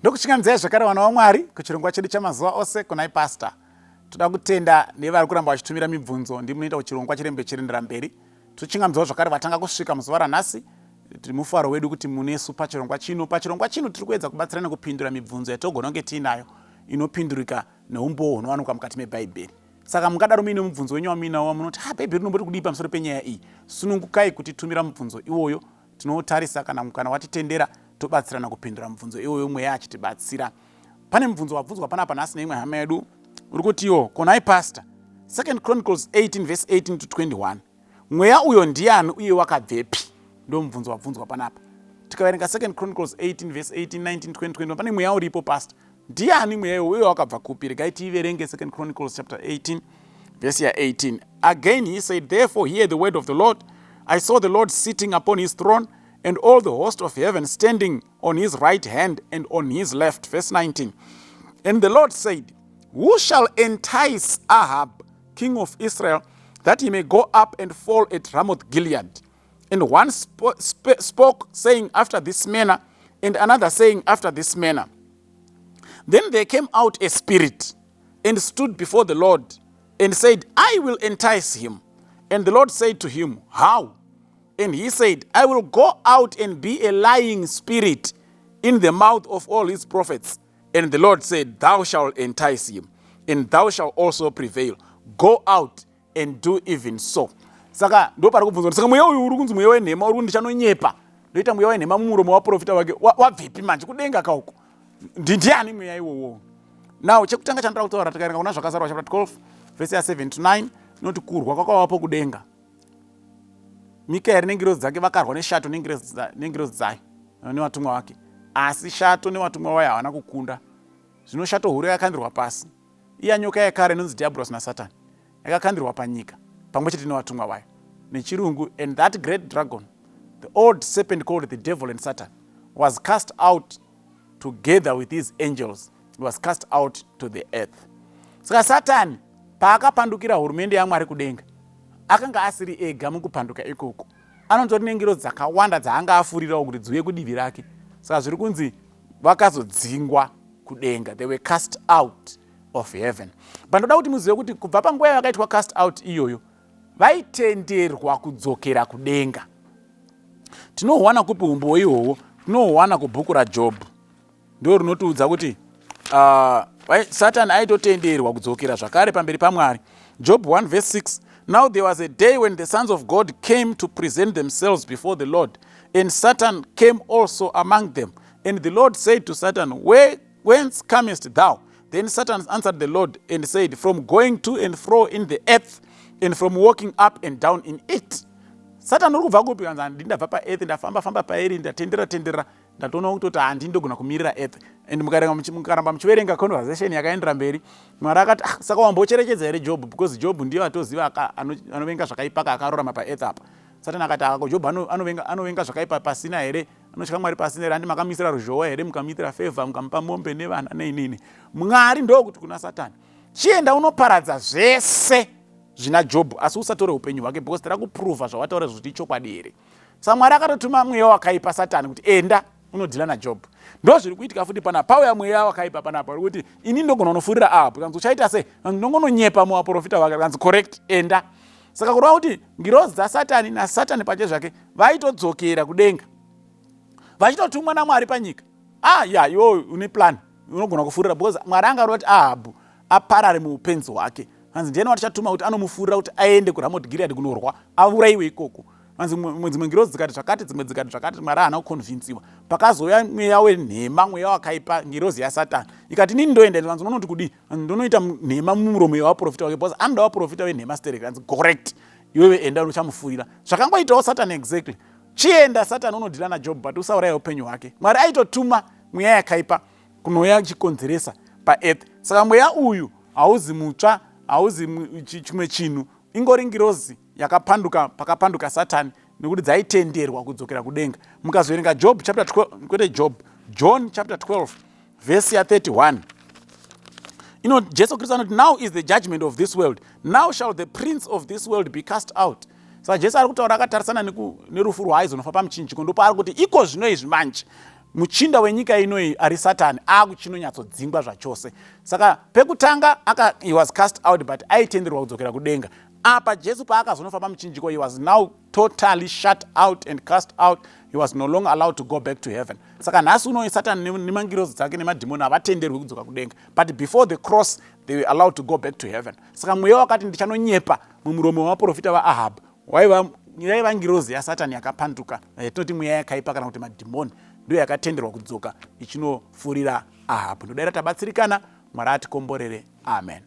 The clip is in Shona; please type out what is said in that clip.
Ndokuchingamdzai zvakare vana vaMwari kuchirongwa chedu chamazuva ose kunhai Pastor. Toda kutenda nevari kuramba vachitumira mibvunzo ndimunoita kuchirongwa chirembe chirendera mberi. Tochingamdzawo zvakare vatanga kusvika muzuva ranhasi. Mufaro wedu kuti munesu pachirongwa chino. Pachirongwa chino tiri kuedza kubatsirana kupindura mibvunzo yatogona kunge tiinayo inopindurika neumboo hunowanikwa mukati meBhaibheri. Saka mungadaro muine mubvunzo wenyu wamuinawo munoti Bhaibheri rinomboti kudii pamusoro penyaya iyi. Sunungukai kutitumira mubvunzo iwoyo. Tinotarisa kana watitendera tobatsirana kupindura mubvunzo iwoyo mweya achitibatsira. Pane mubvunzo wabvunzwa panapa nhasi neimwe hama yedu uri kutiwo kunhai Pastor 2 Chronicles 18 verse 18 to 21 mweya uyo ndiyani uye wakabvepi? Ndo mubvunzo wabvunzwa panapa. Tikaverenga 2 Chronicles 18 verse 18 19 20 21 pane mweya uripo Pastor. Ndiyani mweya uyo wakabva kupi? Regai tiverenge 2 Chronicles chapter 18 verse 18. Again he said, therefore hear the word of the Lord. I saw the Lord sitting upon his throne, and all the host of heaven standing on his right hand and on his left. Verse 19. And the Lord said, who shall entice Ahab, king of Israel, that he may go up and fall at Ramoth Gilead? And one spoke, saying after this manner, and another saying after this manner. Then there came out a spirit, and stood before the Lord, and said, I will entice him. And the Lord said to him, how? And he said, I will go out and be a lying spirit in the mouth of all his prophets. And the Lord said, thou shalt entice him, and thou shalt also prevail. Go out and do even so. Saka ndo pari kubvunzwa saka mweya uyu uri kunzi mweya wenhema uri kundichanonyepa. Ndoita mweya wenhema mumuromo waprofita wake wabvepi manje kudenga kauko. Ndiyani mweya iwowo? Now chekutanga chandira kutaura tikaerenga kuna zvakazarwa chapter 12 verse 7 to 9 inoti kurwa kwakawapo kudenga. Mikaeri nengirozi dzake vakarwa neshato nengirozi dzayo nevatumwa vake, asi shato nevatumwa vayo havana kukunda. Zvino shato huru yakakandirwa pasi. Iya nyoka yekare inonzi Diabolos naSatani yakakandirwa panyika pamwe chete nevatumwa vayo. Nechirungu, and that great dragon, the old serpent called the devil and Satan, was cast out together with his angels. He was cast out to the earth. Saka Satani paakapandukira hurumende yaMwari kudenga, akanga asiri ega mukupanduka ikoko. Anotori nengiro dzakawanda dzaanga afurirawo kuti dziuye kudivi rake. Saka zviri kunzi vakazodzingwa kudenga. They were cast out of heaven. Pandoda kuti muzive kuti kubva panguva yavakaitwa cast out iyoyo, vaitenderwa kudzokera kudenga. Tinohuwana kupi umbo ihwohwo? Tinohuwana kubhuku raJobhu. Ndo rinotiudza kuti Satani aitotenderwa kudzokera zvakare pamberi paMwari. Job 1 verse 6. Now there was a day when the sons of God came to present themselves before the Lord, and Satan came also among them. And the Lord said to Satan, whence comest thou? Then Satan answered the Lord and said, from going to and fro in the earth, and from walking up and down in it. Satan uri kubva kupi? Kanzi ndabva paearth, ndafamba pairi, ndatendera ndatoona kutoti handindogona kumirira earth. And mukaramba muchiverenga conversation yakaendera mberi, Mwari akati saka wambocherechedza here Job, because Job ndiye atoziva anovenga zvakaipa akarurama paearth apa. Satani akati Job anovenga zvakaipa pasina here, anotya Mwari pasina here, handi makamisira ruzhowa here, mukamuitira favor, mukamupa mombe nevana neinini. Mwari ndokuti kuna Satani, chienda unoparadza zvese zvina Job, asi usatore upenyu hwake, because tiri kuprova zvawataura zviti chokwadi here. Saka Mwari akatotuma mweya wakaipa Satani kuti enda unodhila naJob. Ndo zviri kuitika futi pana pauya mweya wakaipa panapa uri kuti ini ndogona unofurira apo. Kanzi uchaita sei? Ndongononyepa muvaprofita wake. Kanzi correct, enda. Saka kureva kuti ngirozi dzaSatani naSatani pache zvake vaitodzokera kudenga, vachitotumwa naMwari panyika. Iwo une plan unogona kufurira, because Mwari angarova kuti Ahabhu aparare muupenzi hwake. Kanzi ndiyani watichatuma kuti anomufurira kuti aende kuRamoth Gilead kunorwa aurayiwe ikoko. Kanzi dzimwe ngirozi dzikati zvakati, dzimwe dzikati zvakati, Mwari haana kukonvinziwa. Pakazouya mweya wenhema, mweya wakaipa, ngirozi yaSatani ikati nini ndoenda? Kanzi unonoti kudii? Ndonoita nhema mumuromo yevaprofita wake, because anoda vaprofita wenhema stereki. Kanzi correct, iwewe enda uchamufurira. Zvakangoitawo Satani exactly. Chienda Satani unodhila naJob, but usauraya upenyu hwake. Mwari aitotuma mweya yakaipa kunouya chikonzeresa paearth. Saka mweya uyu hauzi mutsva, hauzi chimwe chinhu, ingori ngirozi yakapanduka pakapanduka Satani, nekuti dzaitenderwa kudzokera kudenga. Mukazoverenga Job chapter 12, kwete Job, John chapter 12 verse 31. Jesu Kristu anoti, now is the judgment of this world. Now shall the prince of this world be cast out. Saka Jesu ari kutaura akatarisana nerufu rwaaizonofa pamuchinjiko, ndo paari kuti iko zvino izvi manje muchinda wenyika inoyi ari Satani akuchinonyatsodzingwa zvachose. Saka pekutanga he was cast out but aitenderwa kudzokera kudenga. Apa Jesu paakazonofamba muchinjiko, he was now totally shut out and cast out. He was no longer allowed to go back to heaven. Saka nhasi unoyi Satani nemangirozi dzake nemadhimoni havatenderwi kudzoka kudenga, but before the cross they were allowed to go back to heaven. Saka mweya wakati ndichanonyepa mumuromo wavaprofita vaAhabhu yaiva ngirozi yaSatani yakapanduka, tinoti mweya yakaipa kana kuti madhimoni, ndiyo yakatenderwa kudzoka ichinofurira Ahabhu. Ndodaira tabatsirikana, Mwari atikomborere. Amen.